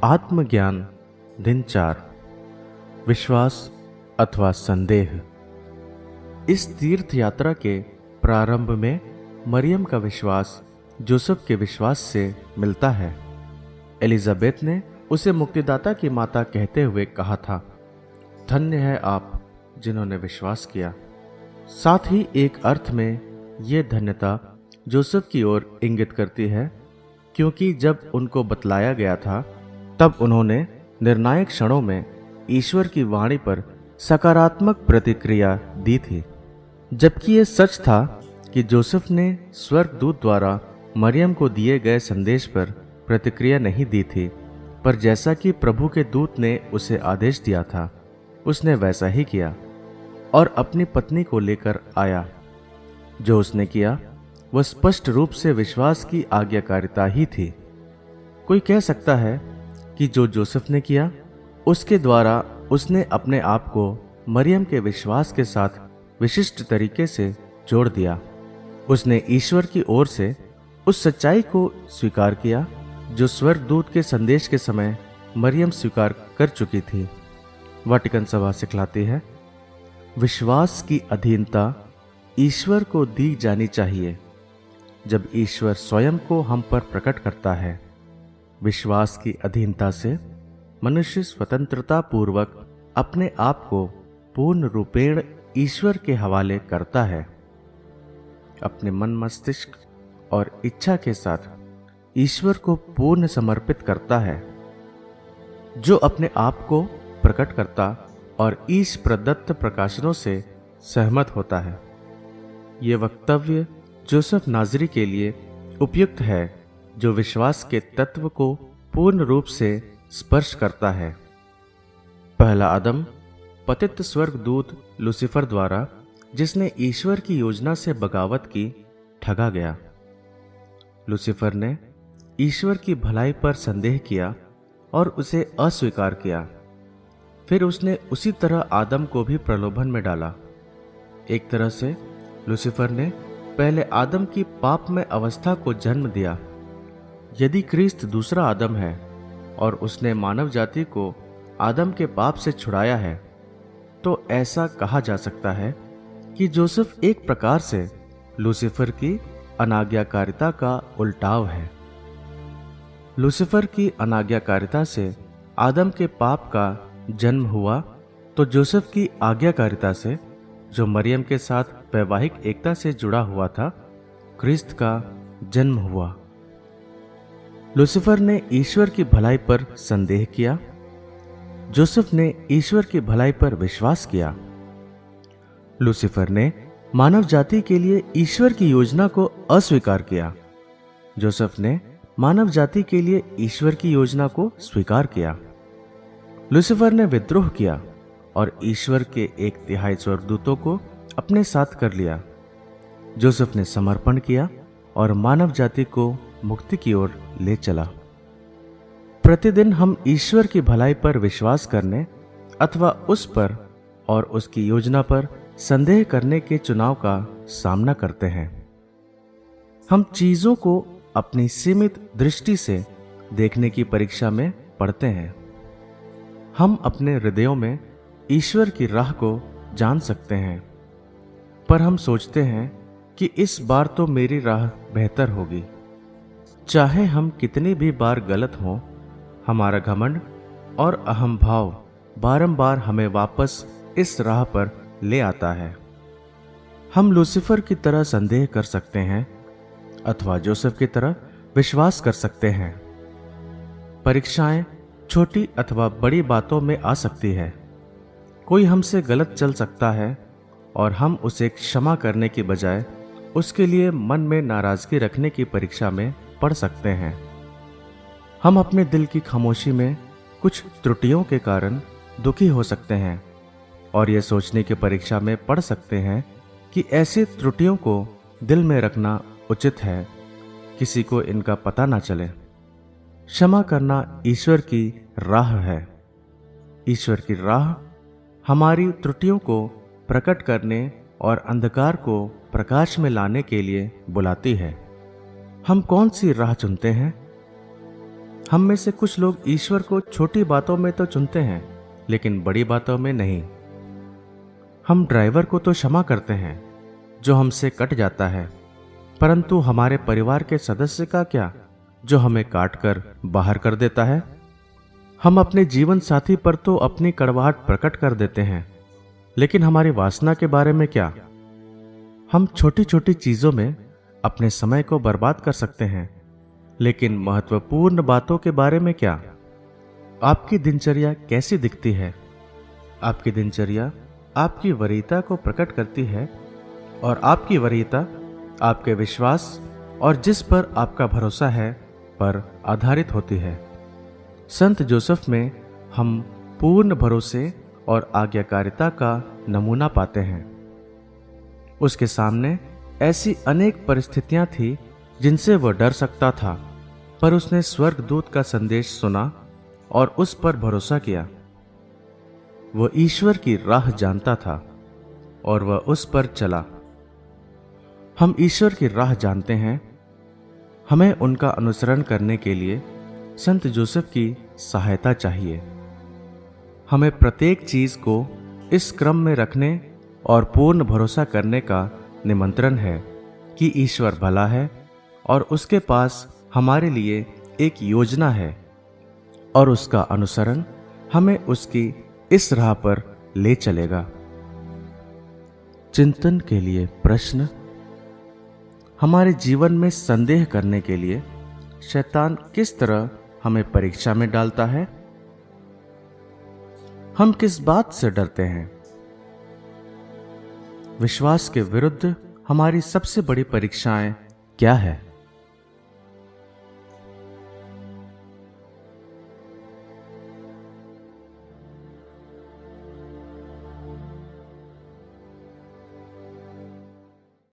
आत्मज्ञान दिन 4 विश्वास अथवा संदेह। इस तीर्थ यात्रा के प्रारंभ में मरियम का विश्वास जोसेफ के विश्वास से मिलता है। एलिजाबेथ ने उसे मुक्तिदाता की माता कहते हुए कहा था, धन्य है आप जिन्होंने विश्वास किया। साथ ही एक अर्थ में ये धन्यता जोसेफ की ओर इंगित करती है, क्योंकि जब उनको बतलाया गया था तब उन्होंने निर्णायक क्षणों में ईश्वर की वाणी पर सकारात्मक प्रतिक्रिया दी थी। जबकि ये सच था कि जोसेफ ने स्वर्गदूत द्वारा मरियम को दिए गए संदेश पर प्रतिक्रिया नहीं दी थी, पर जैसा कि प्रभु के दूत ने उसे आदेश दिया था, उसने वैसा ही किया और अपनी पत्नी को लेकर आया। जो उसने किया वह स्पष्ट रूप से विश्वास की आज्ञाकारिता ही थी। कोई कह सकता है कि जो जोसेफ ने किया उसके द्वारा उसने अपने आप को मरियम के विश्वास के साथ विशिष्ट तरीके से जोड़ दिया। उसने ईश्वर की ओर से उस सच्चाई को स्वीकार किया जो स्वर्गदूत के संदेश के समय मरियम स्वीकार कर चुकी थी। वाटिकन सभा सिखलाती है, विश्वास की अधीनता ईश्वर को दी जानी चाहिए। जब ईश्वर स्वयं को हम पर प्रकट करता है, विश्वास की अधीनता से मनुष्य स्वतंत्रता पूर्वक अपने आप को पूर्ण रूपेण ईश्वर के हवाले करता है। अपने मन मस्तिष्क और इच्छा के साथ ईश्वर को पूर्ण समर्पित करता है। जो अपने आप को प्रकट करता और ईश प्रदत्त प्रकाशनों से सहमत होता है। ये वक्तव्य जोसेफ नाजरी के लिए उपयुक्त है, जो विश्वास के तत्व को पूर्ण रूप से स्पर्श करता है। पहला आदम पतित स्वर्गदूत लूसीफर द्वारा, जिसने ईश्वर की योजना से बगावत की, ठगा गया। लूसीफर ने ईश्वर की भलाई पर संदेह किया और उसे अस्वीकार किया। फिर उसने उसी तरह आदम को भी प्रलोभन में डाला। एक तरह से लूसीफर ने पहले आदम की पापमय अवस्था को जन्म दिया। यदि ख्रीस्त दूसरा आदम है और उसने मानव जाति को आदम के पाप से छुड़ाया है, तो ऐसा कहा जा सकता है कि जोसेफ एक प्रकार से लूसीफर की अनाज्ञाकारिता का उल्टाव है। लूसीफर की अनाज्ञाकारिता से आदम के पाप का जन्म हुआ, तो जोसेफ की आज्ञाकारिता से, जो मरियम के साथ वैवाहिक एकता से जुड़ा हुआ था, ख्रीस्त का जन्म हुआ। लूसीफर ने ईश्वर की भलाई पर संदेह किया, जोसेफ ने ईश्वर की भलाई पर विश्वास किया। लूसीफर ने मानव जाति के लिए ईश्वर की योजना को अस्वीकार किया, जोसेफ ने मानव जाति के लिए ईश्वर की योजना को स्वीकार किया। लूसीफर ने विद्रोह किया और ईश्वर के 1/3 स्वर्गदूतों को अपने साथ कर लिया। जोसेफ ने समर्पण किया और मानव जाति को मुक्ति की ओर ले चला। प्रतिदिन हम ईश्वर की भलाई पर विश्वास करने अथवा उस पर और उसकी योजना पर संदेह करने के चुनाव का सामना करते हैं। हम चीजों को अपनी सीमित दृष्टि से देखने की परीक्षा में पड़ते हैं। हम अपने हृदयों में ईश्वर की राह को जान सकते हैं, पर हम सोचते हैं कि इस बार तो मेरी राह बेहतर होगी। चाहे हम कितनी भी बार गलत हों, हमारा घमंड और अहम भाव बारंबार हमें वापस इस राह पर ले आता है। हम लूसीफर की तरह संदेह कर सकते हैं अथवा जोसेफ की तरह विश्वास कर सकते हैं। परीक्षाएं छोटी अथवा बड़ी बातों में आ सकती है। कोई हमसे गलत चल सकता है और हम उसे क्षमा करने की बजाय उसके लिए मन में नाराजगी रखने की परीक्षा में पड़ सकते हैं। हम अपने दिल की खामोशी में कुछ त्रुटियों के कारण दुखी हो सकते हैं और यह सोचने की परीक्षा में पड़ सकते हैं कि ऐसी त्रुटियों को दिल में रखना उचित है, किसी को इनका पता ना चले। क्षमा करना ईश्वर की राह है। ईश्वर की राह हमारी त्रुटियों को प्रकट करने और अंधकार को प्रकाश में लाने के लिए बुलाती है। हम कौन सी राह चुनते हैं? हम में से कुछ लोग ईश्वर को छोटी बातों में तो चुनते हैं, लेकिन बड़ी बातों में नहीं। हम ड्राइवर को तो क्षमा करते हैं जो हमसे कट जाता है, परंतु हमारे परिवार के सदस्य का क्या जो हमें काट कर बाहर कर देता है। हम अपने जीवन साथी पर तो अपनी कड़वाहट प्रकट कर देते हैं, लेकिन हमारी वासना के बारे में क्या। हम छोटी छोटी चीजों में अपने समय को बर्बाद कर सकते हैं, लेकिन महत्वपूर्ण बातों के बारे में क्या। आपकी दिनचर्या कैसी दिखती है? आपकी दिनचर्या आपकी वरीयता को प्रकट करती है, और आपकी वरीयता आपके विश्वास और जिस पर आपका भरोसा है पर आधारित होती है। संत जोसेफ में हम पूर्ण भरोसे और आज्ञाकारिता का नमूना पाते हैं। उसके सामने ऐसी अनेक परिस्थितियां थी जिनसे वह डर सकता था, पर उसने स्वर्गदूत का संदेश सुना और उस पर भरोसा किया। वह ईश्वर की राह जानता था और वह उस पर चला। हम ईश्वर की राह जानते हैं। हमें उनका अनुसरण करने के लिए संत जोसेफ की सहायता चाहिए। हमें प्रत्येक चीज को इस क्रम में रखने और पूर्ण भरोसा करने का निमंत्रण है कि ईश्वर भला है और उसके पास हमारे लिए एक योजना है, और उसका अनुसरण हमें उसकी इस राह पर ले चलेगा। चिंतन के लिए प्रश्न। हमारे जीवन में संदेह करने के लिए शैतान किस तरह हमें परीक्षा में डालता है? हम किस बात से डरते हैं? विश्वास के विरुद्ध हमारी सबसे बड़ी परीक्षाएं क्या है?